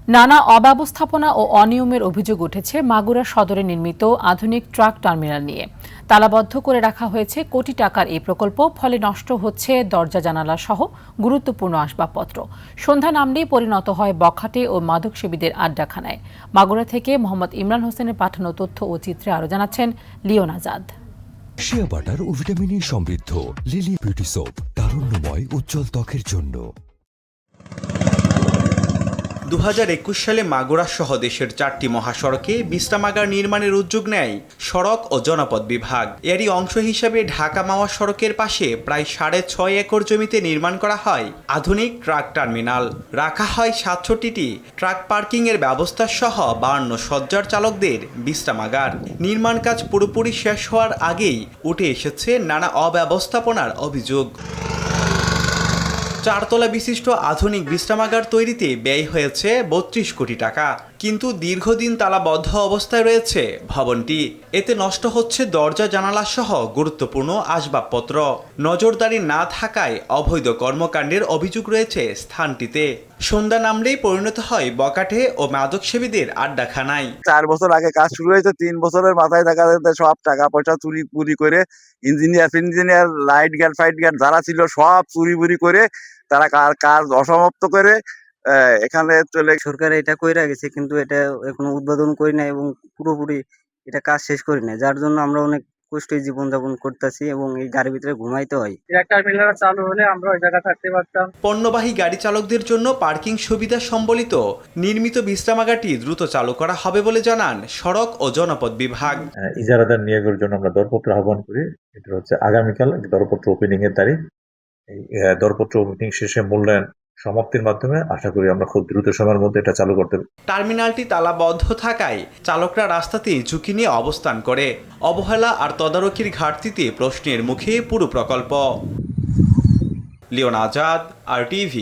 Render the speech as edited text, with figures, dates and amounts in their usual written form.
নানা অব্যবস্থাপনা ও অনিয়মের অভিযোগ উঠেছে মাগুরা সদরে নির্মিত আধুনিক ট্রাক টার্মিনাল নিয়ে। তালাবদ্ধ করে রাখা হয়েছে কোটি টাকার এই প্রকল্প, ফলে নষ্ট হচ্ছে দরজা জানালা সহ গুরুত্বপূর্ণ আসবাবপত্র। সন্ধ্যা নামলেই পরিণত হয় বখাটে ও মাদকসেবীদের আড্ডাখানায়। মাগুরা থেকে মোহাম্মদ ইমরান হোসেনের পাঠানো তথ্য ও চিত্রে আরও জানাচ্ছেন লিওন আজাদ। শিয়া বাটার ও ভিটামিন সমৃদ্ধ লিলি বিউটি সোপ, তারুণ্যময় উজ্জ্বল ত্বকের জন্য। 2021 সালে মাগুরা সহ দেশের 4টি মহাসড়কে বিশ্রামাগার নির্মাণের উদ্যোগ নেয় সড়ক ও জনপথ বিভাগ। এরই অংশ হিসেবে ঢাকা মাওয়া সড়কের পাশে প্রায় 6.5 একর জমিতে নির্মাণ করা হয় আধুনিক ট্রাক টার্মিনাল। রাখা হয় 67টি ট্রাক পার্কিং এর ব্যবস্থা সহ 52 সজ্জার চালকদের বিশ্রামাগার। নির্মাণ কাজ পুরোপুরি শেষ হওয়ার আগেই উঠে এসেছে নানা অব্যবস্থাপনার অভিযোগ। 4 তলা বিশিষ্ট আধুনিক বিশ্রামাগার তৈরিতে ব্যয় হয়েছে 32 কোটি টাকা, কিন্তু দীর্ঘদিন তালাবদ্ধ অবস্থায় রয়েছে ভবনটি। এতে নষ্ট হচ্ছে দরজা জানালা সহ গুরুত্বপূর্ণ আসবাবপত্র। নজরদারি না থাকায় অবৈধ কর্মকাণ্ডের অভিযোগ রয়েছে স্থানটিতে। সন্ধ্যা নামলেই পরিণত হয় বখাটে ও মাদকসেবীদের আড্ডাখানায়। 4 বছর আগে কাজ শুরু হয়েছে, 3 বছরের মাথায় দেখা যাচ্ছে সব টাকা পয়সা চুরি করে engineer light guard fight guard যারা ছিল সব চুরি করে তারা কাজ অসমাপ্ত করে এখানে চলে। সরকার এটা কইরা গেছে, কিন্তু এটা এখনো উদ্বোধন করি না এবং পুরোপুরি এটা কাজ শেষ করি না, যার জন্য আমরা অনেক কষ্টে জীবনযাপন করতেছি এবং এই গাড়ির ভিতরে ঘুমাইতে হয়। টার্মিনাল চালু হলে আমরা ওই জায়গা থাকতে পারতাম। পণ্যবাহী গাড়ি চালকদের জন্য পার্কিং সুবিধা সম্বলিত নির্মিত বিশ্রামাগারটি দ্রুত চালু করা হবে বলে জানান সড়ক ও জনপথ বিভাগ। ইজারাদার নিয়োগের জন্য আমরা দরপত্র আহ্বান করি। এটা হচ্ছে আগামীকাল দরপত্র ওপেনিং এর তারিখ। এই দরপত্র ওপেনিং শেষে মূল্যায়ন সমাপ্তির মাধ্যমে আশা করি আমরা খুব দ্রুত সময়ের মধ্যে এটা চালু করতে পারব। টার্মিনালটি তালাবদ্ধ থাকায় চালকরা রাস্তাতেই ঝুঁকি নিয়ে অবস্থান করে। অবহেলা আর তদারকির ঘাটতিতে প্রশ্নের মুখে পুরো প্রকল্প। লিওন আজাদ, RTV।